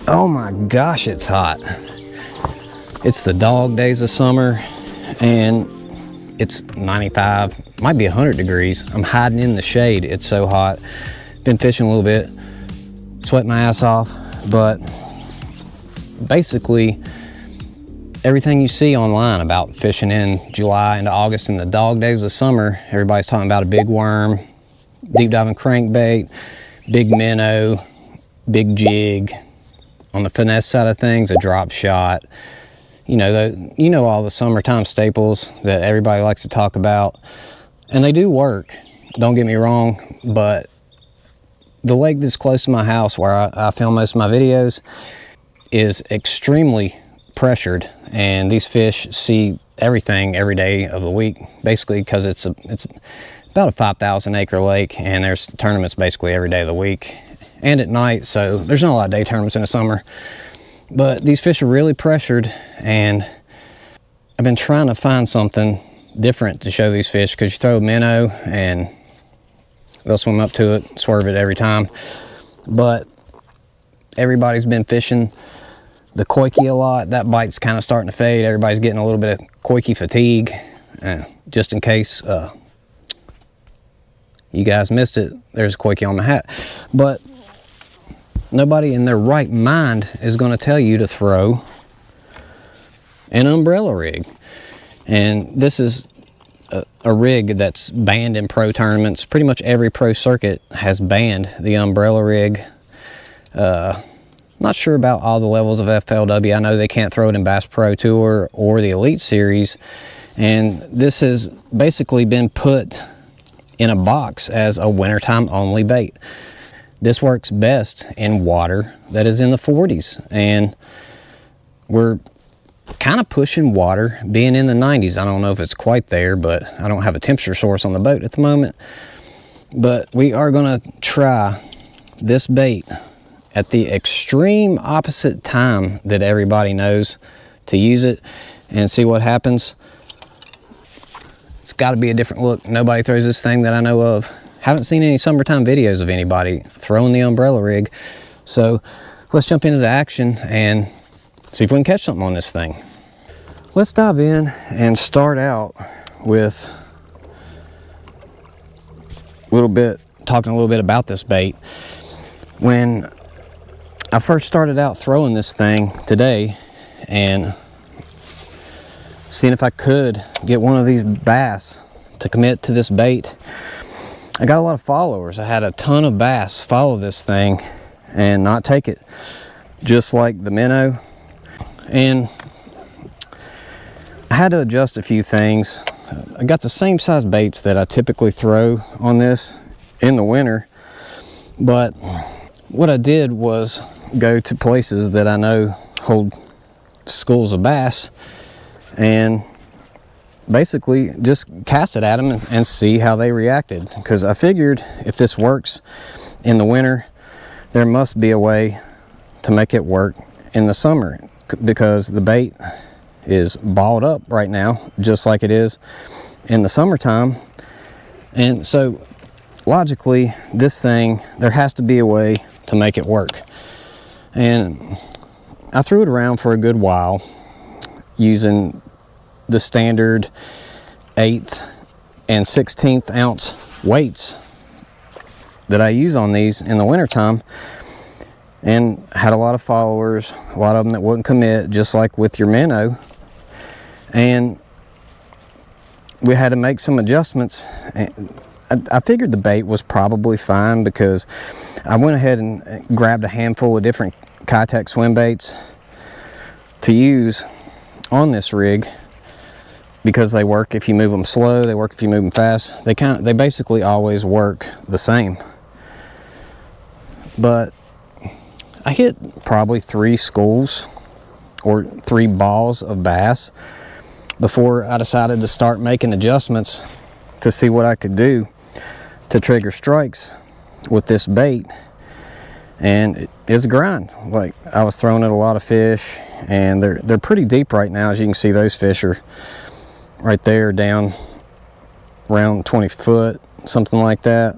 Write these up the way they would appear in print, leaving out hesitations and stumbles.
Oh my gosh, it's hot. It's the dog days of summer and it's 95, might be 100 degrees. I'm hiding in the shade. It's so hot. Been fishing a little bit, sweating my ass off, but basically everything you see online about fishing in July into August and the dog days of summer, everybody's talking about a big worm, deep diving crankbait, big minnow, big jig. On the finesse side of things, a drop shot. You know all the summertime staples that everybody likes to talk about, and they do work. Don't get me wrong, but the lake that's close to my house where I film most of my videos is extremely pressured, and these fish see everything every day of the week, basically because it's about a 5,000 acre lake, and there's tournaments basically every day of the week and at night, so there's not a lot of day tournaments in the summer. But these fish are really pressured, and I've been trying to find something different to show these fish, because you throw a minnow and they'll swim up to it, swerve it every time. But everybody's been fishing the koiki a lot. That bite's kind of starting to fade. Everybody's getting a little bit of koiki fatigue. Just in case you guys missed it, there's a koiki on my hat. But nobody in their right mind is going to tell you to throw an umbrella rig. And this is a rig that's banned in pro tournaments. Pretty much every pro circuit has banned the umbrella rig. Not sure about all the levels of FLW. I know they can't throw it in Bass Pro Tour or the Elite Series. And this has basically been put in a box as a wintertime only bait. This works best in water that is in the 40s, and we're kind of pushing water being in the 90s. I don't know if it's quite there, but I don't have a temperature source on the boat at the moment. But we are going to try this bait at the extreme opposite time that everybody knows to use it and see what happens. It's got to be a different look. Nobody throws this thing that I know of. Haven't seen any summertime videos of anybody throwing the umbrella rig. So let's jump into the action and see if we can catch something on this thing. Let's dive in and start out with talking a little bit about this bait. When I first started out throwing this thing today and seeing if I could get one of these bass to commit to this bait, I got a lot of followers. I had a ton of bass follow this thing and not take it, just like the minnow. And I had to adjust a few things. I got the same size baits that I typically throw on this in the winter, but what I did was go to places that I know hold schools of bass and basically just cast it at them and see how they reacted, because I figured if this works in the winter, there must be a way to make it work in the summer, because the bait is balled up right now just like it is in the summertime. And so logically, this thing, there has to be a way to make it work. And I threw it around for a good while using the standard 1/8 and 1/16 ounce weights that I use on these in the wintertime, and had a lot of followers, a lot of them that wouldn't commit, just like with your minnow. And we had to make some adjustments. I figured the bait was probably fine, because I went ahead and grabbed a handful of different Kitech swim baits to use on this rig, because they work if you move them slow, they work if you move them fast. They basically always work the same. But I hit probably 3 schools or 3 balls of bass before I decided to start making adjustments to see what I could do to trigger strikes with this bait. And it's a grind. Like, I was throwing at a lot of fish, and they're pretty deep right now. As you can see, those fish are right there down around 20 foot, something like that,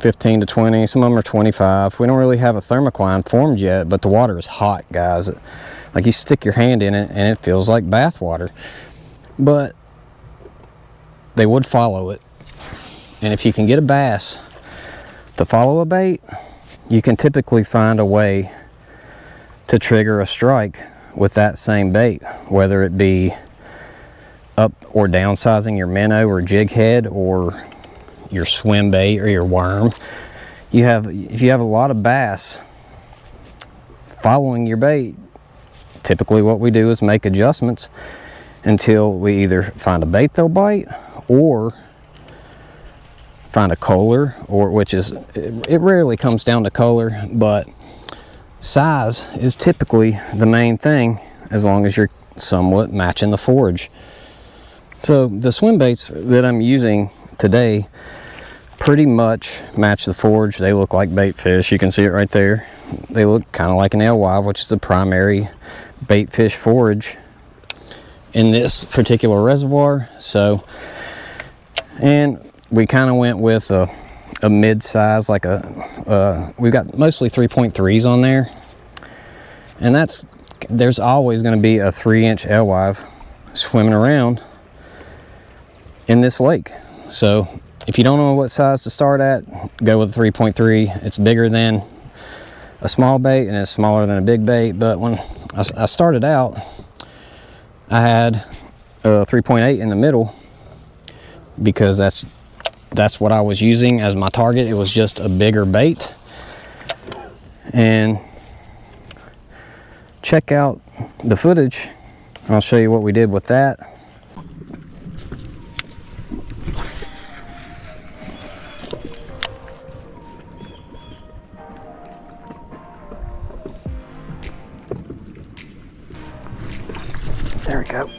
15 to 20, some of them are 25. We don't really have a thermocline formed yet, but the water is hot, guys. Like, you stick your hand in it and it feels like bath water. But they would follow it. And if you can get a bass to follow a bait, you can typically find a way to trigger a strike with that same bait, whether it be up or downsizing your minnow or jig head or your swim bait or your worm. If you have a lot of bass following your bait, typically what we do is make adjustments until we either find a bait they'll bite or find a color, or it rarely comes down to color, but size is typically the main thing as long as you're somewhat matching the forage. So the swim baits that I'm using today pretty much match the forage. They look like bait fish. You can see it right there. They look kind of like an alewife, which is the primary bait fish forage in this particular reservoir. So, and we kind of went with a mid-size, like we've got mostly 3.3s on there, and there's always going to be a 3-inch alewife swimming around in this lake. So if you don't know what size to start at, go with a 3.3. It's bigger than a small bait and it's smaller than a big bait. But when I started out, I had a 3.8 in the middle because that's what I was using as my target. It was just a bigger bait. And check out the footage. I'll show you what we did with that. There we go.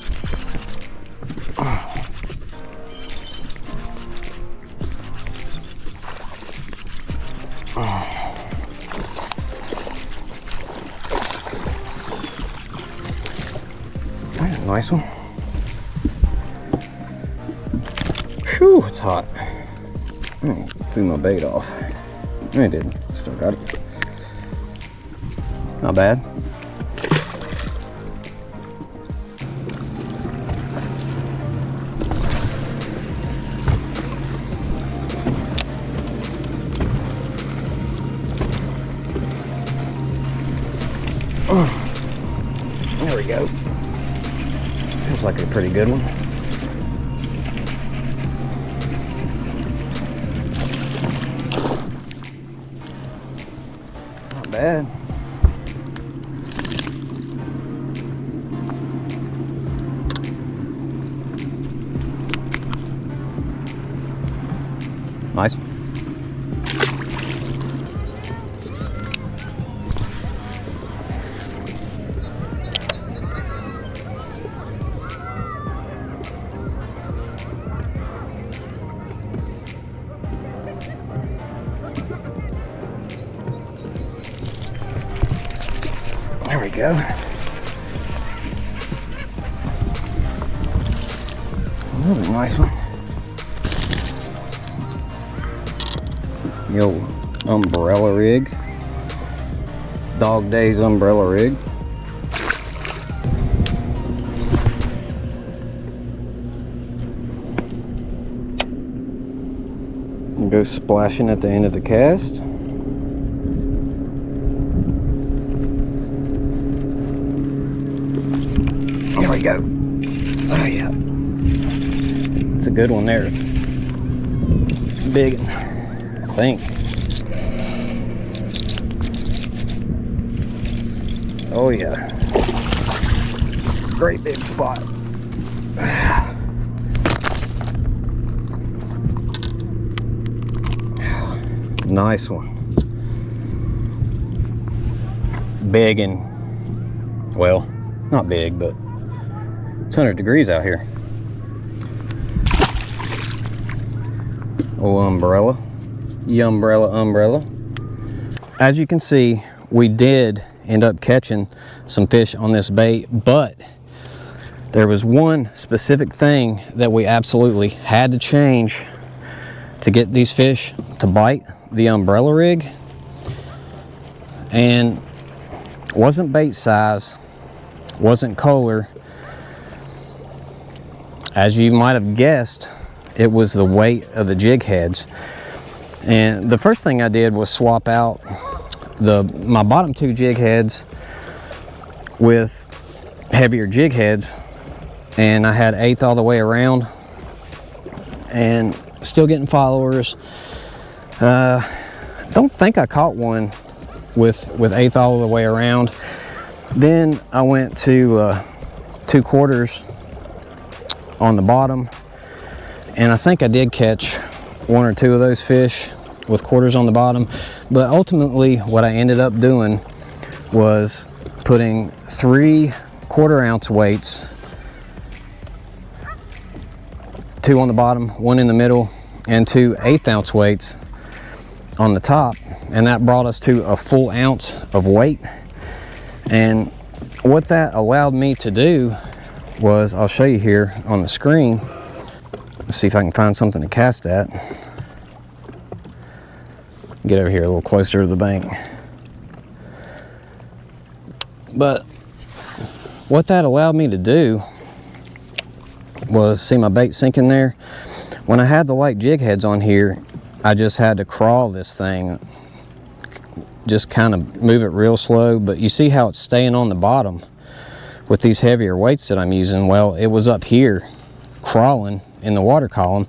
That's a nice one. Whew, it's hot. Threw my bait off. I didn't. Still got it. Not bad. There we go. Feels like a pretty good one. Not bad. Nice. There we go. Another nice one. The old umbrella rig. Dog Days umbrella rig. And go splashing at the end of the cast. There we go. Oh yeah. It's a good one there. Big, I think. Oh yeah. Great big spot. Nice one. Big and, well, not big, but it's 100 degrees out here. Oh, umbrella. Umbrella. As you can see, we did end up catching some fish on this bait, but there was one specific thing that we absolutely had to change to get these fish to bite the umbrella rig, and wasn't bait size, wasn't color. As you might have guessed, it was the weight of the jig heads. And the first thing I did was swap out my bottom 2 jig heads with heavier jig heads, and I had 1/8 all the way around, and still getting followers. Don't think I caught one with 1/8 all the way around. Then I went to 2/4 on the bottom, and I think I did catch 1 or 2 of those fish with 1/4 on the bottom. But ultimately what I ended up doing was putting 3 1/4-ounce weights, 2 on the bottom, 1 in the middle, and 2 1/8-ounce weights on the top, and that brought us to a full ounce of weight. And what that allowed me to do was, I'll show you here on the screen. Let's see if I can find something to cast at. Get over here a little closer to the bank. But what that allowed me to do was, see my bait sinking there? When I had the light jig heads on here, I just had to crawl this thing, just kind of move it real slow. But you see how it's staying on the bottom with these heavier weights that I'm using? Well, it was up here crawling in the water column,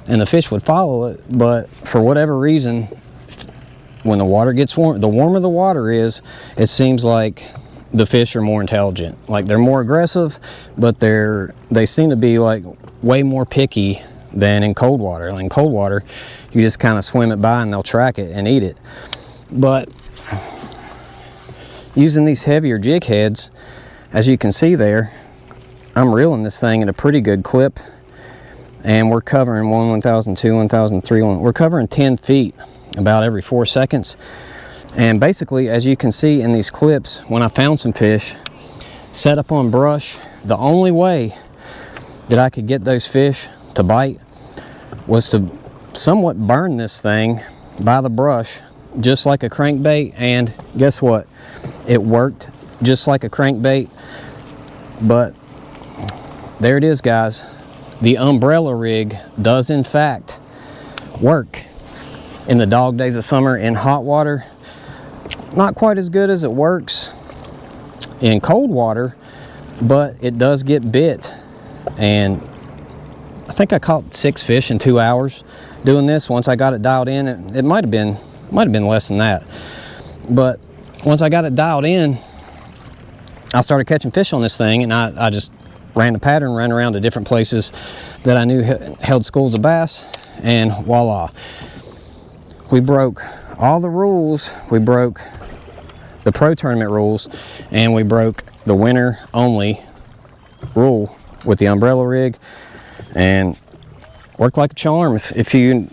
and the fish would follow it. But for whatever reason, when the water gets warm, the warmer the water is, it seems like the fish are more intelligent. Like, they're more aggressive, but they seem to be like way more picky than in cold water. In cold water, you just kind of swim it by and they'll track it and eat it. But using these heavier jig heads, as you can see there, I'm reeling this thing at a pretty good clip, and we're covering 1,002, 1,003, we're covering 10 feet about every 4 seconds. And basically, as you can see in these clips, when I found some fish set up on brush, the only way that I could get those fish to bite was to somewhat burn this thing by the brush, just like a crankbait. And guess what? It worked just like a crankbait. But there it is, guys. The umbrella rig does in fact work in the dog days of summer in hot water. Not quite as good as it works in cold water, but it does get bit. And I think I caught 6 fish in 2 hours doing this. Once I got it dialed in, it might have been less than that. But once I got it dialed in, I started catching fish on this thing, and I just ran the pattern, ran around to different places that I knew held schools of bass, and voila. We broke all the rules. We broke the pro tournament rules, and we broke the winter only rule with the umbrella rig, and worked like a charm. If you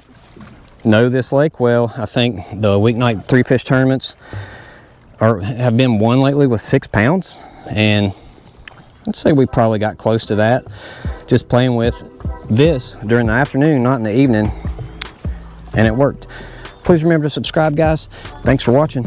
know this lake well, I think the weeknight 3-fish tournaments have been won lately with 6 pounds, and let's say we probably got close to that just playing with this during the afternoon, not in the evening, and it worked. Please remember to subscribe, guys. Thanks for watching.